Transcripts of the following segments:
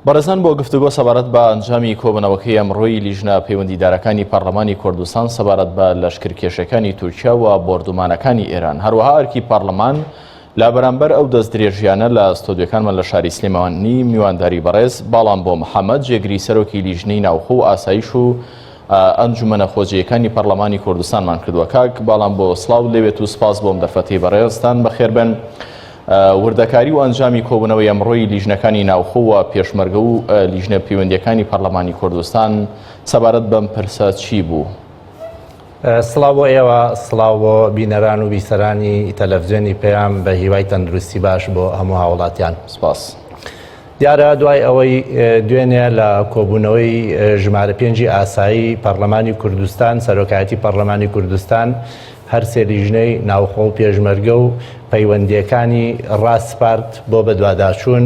بەڕێزان بۆ گفتوگۆ سەبارەت بە ئەنجامی کۆبوونەوەکەی ئەمڕۆی لیژنە پەیوەندیدارەکانی پەرلەمانی کوردستان سەبارەت بە لەشکرکێشەکانی تورکیا و بۆردومانەکانی ئێران هەروەها ئەرکی پەرلەمان لا بەرامبەر ئەو دەستدرێژیانە لە ستۆدیۆکانمان لە شاری سلێمانی میوانداری بەڕێز باڵام بۆ محەممەد جێگری سەرۆکی لیژنەی ناوخۆ و ئاسایش و ئەنجومەنە خۆجیەکانی پەرلەمانی کوردستانمان کردووە. کاک باڵام بۆ سڵاو لەوێت و سپاس بۆم دەرفەتی بەڕێزتان بەخێربن. وردەکاری و ئەنجامی کۆبوونەوەی ئەمڕۆی لیژنەکانی ناوخۆ و پێشمەرگە و لیژنە پەیوەندیەکانی پەرلەمانی کوردستان سەبارەت بەم پرسە چی بوو؟ سڵاو بۆ ئێوە، سڵاو بۆ بینەران و بیسەرانی تەلەڤیزیۆنی پێیان بە هیوای تەندروستی باش بۆ هەموو هاوڵاتیان. سپاس. دیارە دوای ئەوەی دوێنێ لە کۆبوونەوەی ژمارە 5 ئاسایی پەرلەمانی کوردستان، سەرۆکایەتی پەرلەمانی کوردستان هەر سێ لیژنەی ناوخۆ و پێشمەرگە و پەیوەندیەکانی ڕاستپارت بۆ بەدواداچوون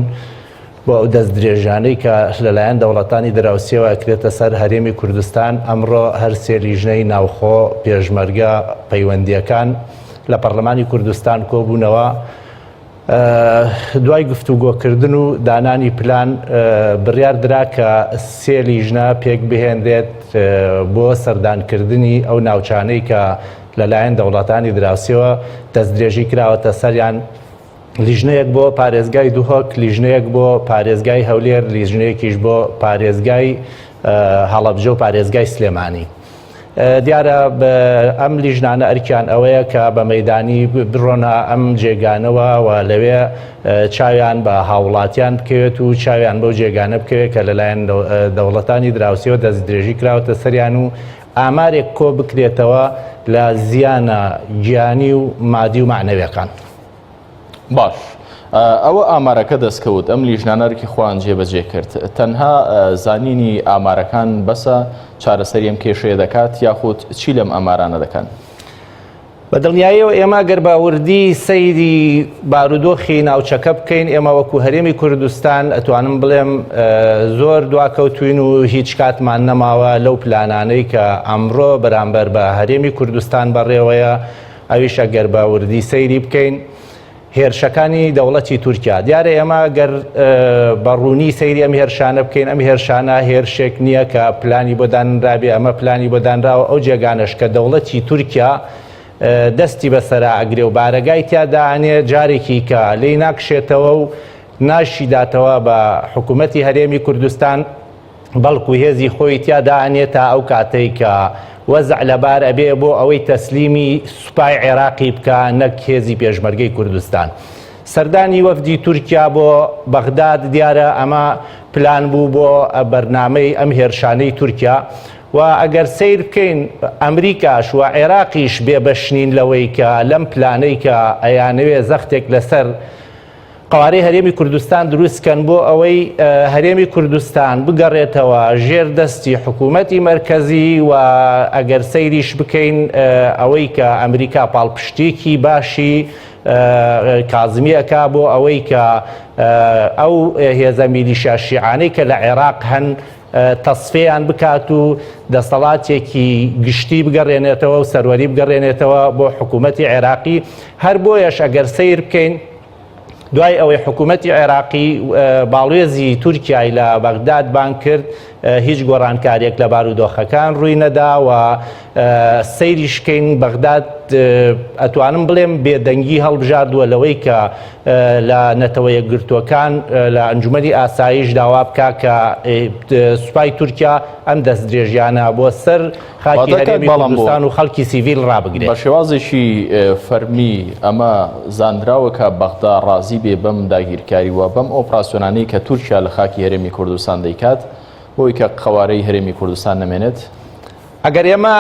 بۆ ئەو دەست درێژانەی کە لەلایەن دەوڵەتانی دراوسێەوە ئەکرێتە سەر هەرێمی کوردستان. ئەمڕۆ هەر سێ لیژنەی ناوخۆ پێشمەرگە پەیوەندیەکان لە پەرلەمانی کوردستان کۆبوونەوە. دوای گفتوگۆکردن و دانانی پلان بڕیار درا کە سێ لیژنە پێک بهێنرێت بۆ سەردانکردنی ئەو ناوچانەی کە لەلایەن دەوڵەتانی دراوسێەوە دەستدرێژی کراوەتە سەریان. لیژنەیەک بۆ پارێزگای دووهۆک، لیژنەیەک بۆ پارێزگای هەولێر، لیژنەیەکیش بۆ پارێزگای هەڵەبجە و پارێزگای سلێمانی. دیارە ئەم لیژنانە ئەرکیان ئەوەیە کە بە مەیدانی بڕۆنە ئەم جێگانەوە و لەوێ چاویان بە هاوڵاتیان بکەوێت و چاویان بەو جێگانە بکەوێت کە لەلایەن دەوڵەتانی دراوسێەوە دەستدرێژی کراوەتە سەریان و ئامارێک کۆ بکرێتەوە لە زیانە گیانی و مادی و معنەویەکان. باش، ئەوە ئامارەکە دەستکەوت ئەم لیژنانەرکی خۆیان جێبەجێ کرد. تەنها زانینی ئامارەکان بەسە چارەسەری ئەم کێشەیە دەکات یاخود چی لەم ئامارانە دەکەن؟ بە دڵنیاییەوە ئێمە گەر باوردی سەیری بارودۆخی ناوچەکە بکەین، ئێمە وەکو هەرێمی کوردستان ئەتوانم بڵێم زۆر دواکەوتوین و هیچ کاتمان نەماوە لەو پلانانەی کە ئەمڕۆ بەرامبەر بە هەرێمی کوردستان بەڕێوەیە. ئەویشە گەر باوردی سەیری بکەین هێرشەکانی دەوڵەتی تورکیا. دیارە ئێمە گەر بەڕوونی سەیری ئەم هێرشانە بکەین، ئەم هێرشانە هێرشێک نییە کە پلانی بۆ دانرابێ، ئەمە پلانی بۆ دانراوە ئەو جێگانش کە دەوڵەتی تورکیا دەستی بەسەرا ئەگرێ و بارەگای تیادانێ جارێکی کە لێی ناکشێتەوە و ناشیداتەوە بە حکوومەتی هەرێمی کوردستان، بەڵکو هێزی خۆی تیادانێت تا ئەو کاتەی کە وەزع لەبار ئەبێ بۆ ئەوەی تەسلیمی سوپای عێراقی بکە نەک هێزی پێشمەرگەی کوردستان. سەردانی وەفدی تورکیا بۆ بەغداد دیارە ئەمە پلان بوو بۆ بەرنامەی ئەم هێرشانەی تورکیا و ئەگەر سیر بکەین ئەمریکاش و عێراقیش بێبەشنین لەوەی کە لەم پلانەی کە ئەیانەوێ زەختێک لەسەر قوارەی هەرێمی کوردستان دروستکەن بۆ ئەوەی هەرێمی کوردستان بگەڕێتەوە ژێر دەستی حکوومەتی مەرکەزی و ئەگەر سەیریش بکەین ئەوەی کە ئەمریکا پاڵپشتێکی باشی کازمیەکە بۆ ئەوەی کە ئەو هێزە میلیشیا شیعانەی کە لە عێراق هەن تەسفێیان بکات و دەسەڵاتێکی گشتی بگەڕێنێتەوە و سەروەری بگەڕێنێتەوە بۆ حکوومەتی عێراقی. هەر بۆیەش ئەگەر سیر بکەین دوای ئەوەی حکوومەتی عێراقی باڵێزی تورکیای لە بەغداد بان کرد، هیچ گۆڕانکاریەک لە بارودۆخەکان ڕووی نەدا و سەیریشکەین بەغداد ئەتوانم بڵێم بێدەنگی هەڵبژاردووە لەوەی کە لە نەتەوە یەکگرتووەکان لە ئەنجومەنی ئاسایش داوا بکا کە سوپای تورکیا ئەم دەست درێژیانە بۆ سەر خاکی هەرێمی کوردستان و خەڵکی سیڤیل ڕابگرێت. بە شێوازێکی فەرمی ئەمە زانراوە کە بەغدا ڕازی بێ بەم داگیرکاری و بەم ئۆپراسیۆنانەی کە تورکیا لە خاکی هەرێمی کوردستان دەیکات بۆی کە قەوارەی هەرێمی کوردستان نەمێنێت. ئەگەر ئێمە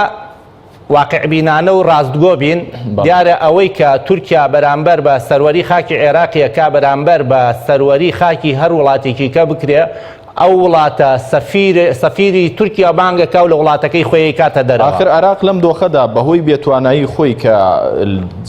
واقعبینانە و ڕاستگۆ بین، دیارە ئەوەی کە تورکیا بەرامبەر بە سەروەری خاکی عێراقیەکە بەرامبەر بە سەروەری خاکی هەر وڵاتێکی کە بکرێ، ئەو وڵاتە سەفیری تورکیا بانگەکە و لە وڵاتەکەی خۆی کاتە دەرەوە. آخر عێراق لەم دۆخەدا بەهۆی بێتوانایی خۆی کە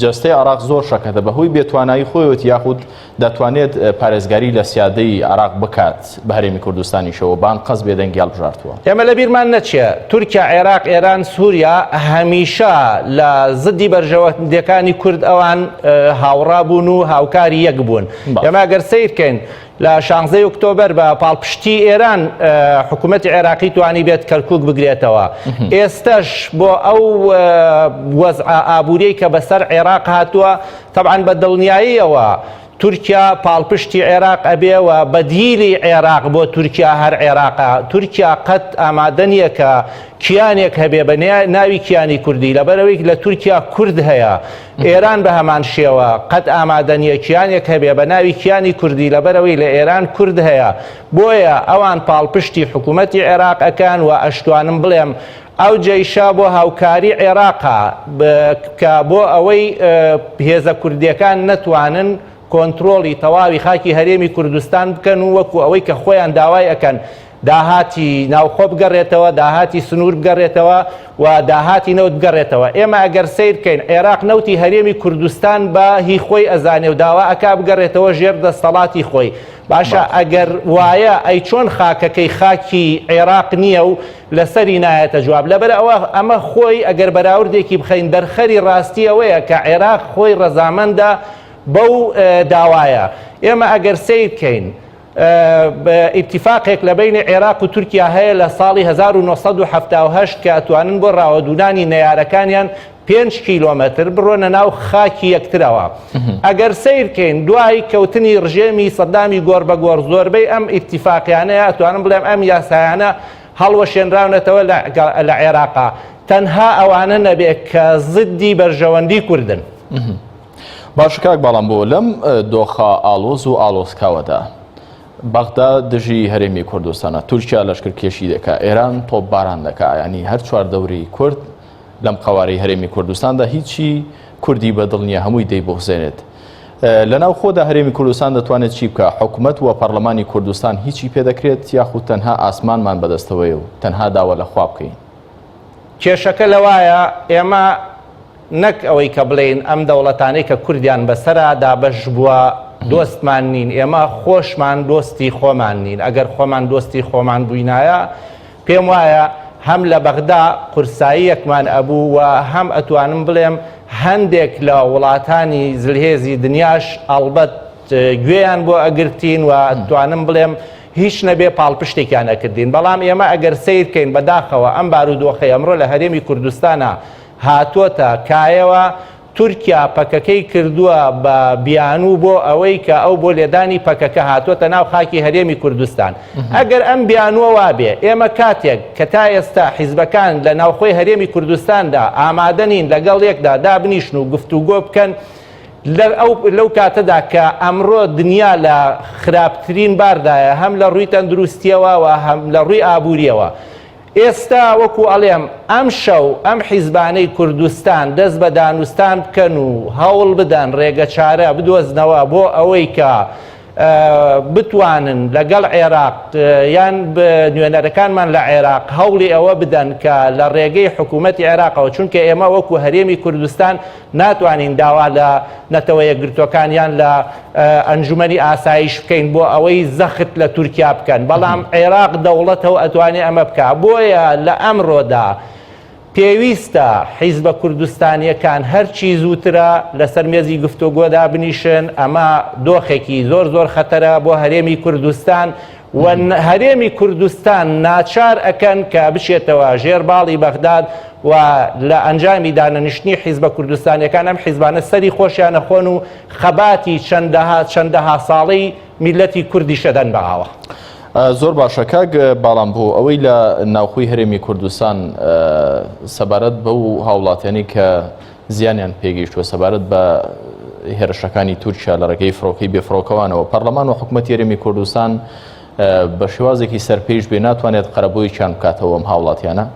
جەستەی عێراق زۆر شەکەتە، بەهۆی بێتوانایی خۆیەوە یاخود دەتوانێت پارێزگاری لە سیادەی عێراق بکات بە هەرێمی کوردستانیشەوە بان قەس بێدەنگی هەڵبژاردووە. ئێمە لە بیرمان نەچێ تورکیا، عێراق، ئێران، سووریا هەمیشە لە زدی بەرژەوەندەکانی کورد ئەوان هاوڕا بوون و هاوکاری یەک بوون. ئێمە گەر سیرکەین لە 16 ئۆکتۆبەر بە پاڵپشتی ئێران حکوومەتی عێراقی توانی بێت کەرکووک بگرێتەوە. ئێستش بۆ ئەو وەزع ئابووریەی کە بەسەر عێراق هاتووە تەبعاً بە دڵنیاییەوە تورکیا پاڵپشتی عێراق ئەبێەوە بەدیلی عێراق بۆ تورکیا هەر عێراقا. تورکیا قەت ئامادە نییە کە کیانێک هەبێ بە ناوی کیانی کوردی لەبەرەوەی لە تورکیا کورد هەیە. ئێران بە هەمان شێوە قەت ئامادە نییە کیانێک هەبێ بە ناوی کیانی کوردی لەبەرەوەی لە ئێران کورد هەیە. بۆیە ئەوان پاڵپشتی حکوومەتی عێراق ئەکان و ئەشتوانم بڵێم ئەو جێیشا بۆ هاوکاری عێراقا کە بۆ ئەوەی هێزە کوردیەکان نەتوانن کۆنتترۆلی تەواوی خاکی هەرێمی کوردستان بکەن و وەکو ئەوەی کە خۆیان داوای ئەەکەن داهاتی ناوخۆ بگەڕێتەوە، داهاتی سنوور بگەڕێتەوە و داهاتی نەوت بگەڕێتەوە. ئێمە ئەگەر سیر بکەین عێراق نەوتی هەرێمی کوردستان بە هی خۆی ئەزانێ و داوا ئەکا بگەڕێتەوە ژێر دەسەڵاتی خۆی. باشە ئەگەر وایە ئەی چۆن خاکەکەی خاکی عێراق نییە و لەسەری نایەتە جواب. لەبەر ئەوە ئەمە خۆی ئەگەر بەراوردێکی بخەین دەرخەری ڕاستی ئەوەیە کە عێراق خۆی ڕەزامەندە بەو داوایە. ئێمە ئەگەر سیر بکەین ئیتیفاقێک لە بینی عێراق و تورکیا هەیە لە ساڵی 1970 کە ئەتوانن بۆ ڕاوەدونانی نەیارەکانیان 5 کیلۆمەتر بڕۆنە ناو خاکی یەکترەوە. ئەگەر سیر بکەین دوای کەوتنی ڕژێمی سەدامی گۆڕ بە گۆڕ زۆربەی ئەم ئیتیفاقیانەیە ئەتوانم بڵێم ئەم یاسایانە هەڵوەشێنراونەتەوە لە عێراقا. تەنها ئەوانە نەبێت کە زدی بەرژەوەندی کوردن. باش کاک باڵام بۆ لەم دۆخە ئالۆز و ئالۆزکاوەدا بەغدا دژی هەرێمی کوردستانە تورکیا لەشکرکێشی دەکا، ئێران تۆپ باران دەکا، ینی هەر چواردەوری کورد لەم قەوارەی هەرێمی کوردستاندا هیچی کوردی بەدڵ نییە، هەمووی دەی بغزێنێت. لەناو خۆدا هەرێمی کوردستان دەتوانێت چی بکە؟ حکوومەت و پەرلەمانی کوردستان هیچی پێدەکرێت یاخود تەنها ئاسمانمان بەدەستەوەی و تەنها داوە لە خوا بکەین؟ کێشەکە لەوایە ئێمە نەک ئەوەی کە بڵێن ئەم دەوڵەتانەی کە کوردیان بەسەرا دابەش بووە دۆستمان نین، ئێمە خۆشمان دۆستی خۆمان نین. ئەگەر خۆمان دۆستی خۆمان بووینایە پێم وایە هەم لە بەغدا قورساییەکمان ئەبوو و هەم ئەتوانم بڵێم هەندێک لە وڵاتانی زلهێزی دنیاش ئەڵبەت گوێیان بۆ ئەگرتین و ئەتوانم بڵێم هیچ نەبێ پاڵپشتێکیان ئەکردین. بەڵام ئێمە ئەگەر سیر بکەین بەداخەوە ئەم بارودۆخەی ئەمڕۆ لە هەرێمی کوردستانە هاتووەتە کایەوە تورکیا پەکەکەی کردووە بە بیانوو بۆ ئەوەی کە ئەو بۆ لێدانی پەکەکە هاتووەتە ناو خاکی هەرێمی کوردستان. ئەگەر ئەم بیانووە وابێ ئێمە کاتێک کە تا ئێستا حیزبەکان لە ناوخۆی هەرێمی کوردستاندا ئامادە نین لەگەڵ یەکدا دابنیشن و گفتوگۆ بکەن لەو کاتەدا کە ئەمڕۆ دنیا لە خراپترین باردایە هەم لە ڕووی تەندروستیەوە و هەم لە ڕووی ئابووریەوە. ئێستا وەکو ئەڵێم ئەم شەو ئەم حیزبانەی کوردستان دەست بە دانوستان بکەن و هەوڵ بدەن ڕێگە چارە بدۆزنەوە بۆ ئەوەی کە بتوانن لەگەڵ عێراق یان نوێنەرەکانمان لە عێراق هەوڵی ئەوە بدەن کە لە ڕێگەی حکوومەتی عێراقەوە، چونکە ئێمە وەکو هەرێمی کوردستان ناتوانین داوا لە نەتەوە یەکگرتوەکانیان لە ئەنجومەنی ئاسایش بکەین بۆ ئەوەی زەخت لە تورکیا بکەن، بەڵام عێراق دەوڵەتەوە ئەتوانێت ئەمە بکە. بۆیە لە ئەمڕۆدا پێویستە حیزبە کوردستانیەکان هەرچی زووترە لەسەر مێزی گفتوگۆدا بنیشن. ئەمە دۆخێکی زۆر زۆر خەتەرە بۆ هەرێمی کوردستان و هەرێمی کوردستان ناچار ئەکەن کە بچێتەوە ژێرباڵی بەغداد و لە ئەنجامی دانەنیشتنی حیزبە کوردستانیەکان ئەم حیزبانە سەری خۆشیانە خۆن و خەباتی چەندەها ساڵی میلەتی کوردی شەدەن بەهاوە. زۆر باشە کاک باڵام بوو ئەوەی لە ناوخۆی هەرێمی کوردستان سەبارەت بەو هاوڵاتیانی کە زیانیان پێگەیشتووە سەبارەت بە هێرشەکانی تورکیا لە ڕێگەی فڕۆکەی بێفڕۆکەوانەوە پەرلەمان و حکوومەتی هەرێمی کوردستان بە شێوازێکی سەرپێش بێ ناتوانێت قەرەبووییان بکاتەوە ئەم هاوڵاتیانە؟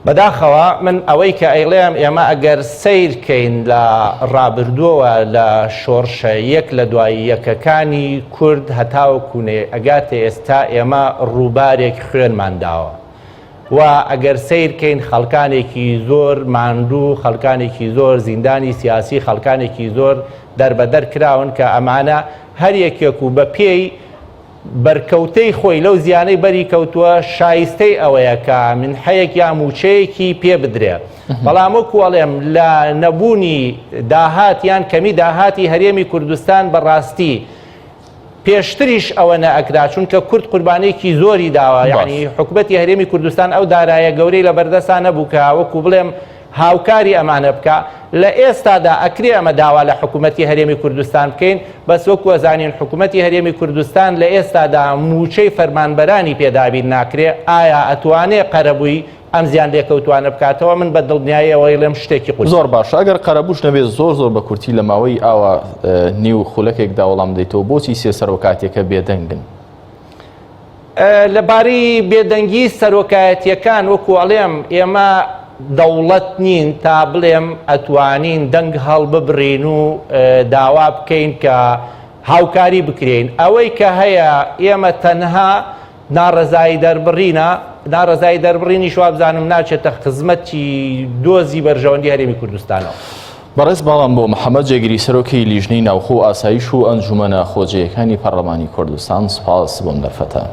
بەداخەوە من ئەوەی کە ئەیڵێم ئێمە ئەگەر سیرکەین لە ڕابردووە لە شۆڕشە یەک لە دوای یەکەکانی کورد هەتاوەکوونێ ئەگاتە ئێستا ئێمە ڕووبارێک خوێنمان داوە و ئەگەر سیرکەین خەڵکانێکی زۆر ماندوو، خەڵکانێکی زۆر زیندانی سیاسی، خەڵکانێکی زۆر دەربەدەر کراون کە ئەمانە هەر یەکێک و بە پێی بەرکەوتەی خۆی لەو زیانەی بەری کەوتووە شایستەی ئەوەیە کە من حەیەک یا موچەیەکی پێ بدرێ. بەڵام وەکو ئەڵێم لە نەبوونی داهات یان کەمی داهاتی هەرێمی کوردستان بەڕاستی پێشتریش ئەوە نەئەکرا چونکە کورد قوربانێکی زۆری داوە یعنی حکوومەتی هەرێمی کوردستان ئەو دارایە گەورەی لە بەردەسان نەبووکە وەکو بڵێم هاوکاری ئەمانە بکە لە ئێستادا ئەکرێ ئەمە داوا لە حکوومەتی هەرێمی کوردستان بکەین بەس وەکو ئەزانین حکوومەتی هەرێمی کوردستان لە ئێستادا موچەی فەرمانبەرانی پێدابیر ناکرێ ئایا ئەتوانێ قەرەبووی ئەم زیان لێکەوتوانە بکاتەوە من بە دڵنیاییەوەی لێم شتێکی قوت زۆر باش ئەگەر قەرەبووش نەبێت زۆر بە کورتی لە ماوەی ئاوا نیو خولەکێکدا وەڵام دەیتەوە بۆچی سێ سەرۆکاتێکە بێدەنگن لەبارەی بێدەنگی سەرۆکایەتیەکان وەکو ئەڵێم ئێمە دەوڵەت نین تا بڵێم ئەتوانین دەنگ هەڵببڕین و داوا بکەین کە هاوکاری بکرێن ئەوەی کە هەیە ئێمە تەنها ناڕەزایی دەربڕینە ناڕەزایی دەربڕینی شوا بزانم ناچێتە خزمەتی دۆزی بەرژەوەندی هەرێمی کوردستانەوە بەڕێز باڵام بۆ محەممەد جێگیری سەرۆکی لیژنەی ناوخۆ ئاسایش و ئەنجومەنە خۆجەیەکانی پەرلەمانی کوردستان سوپاس بۆم دەرفەتە.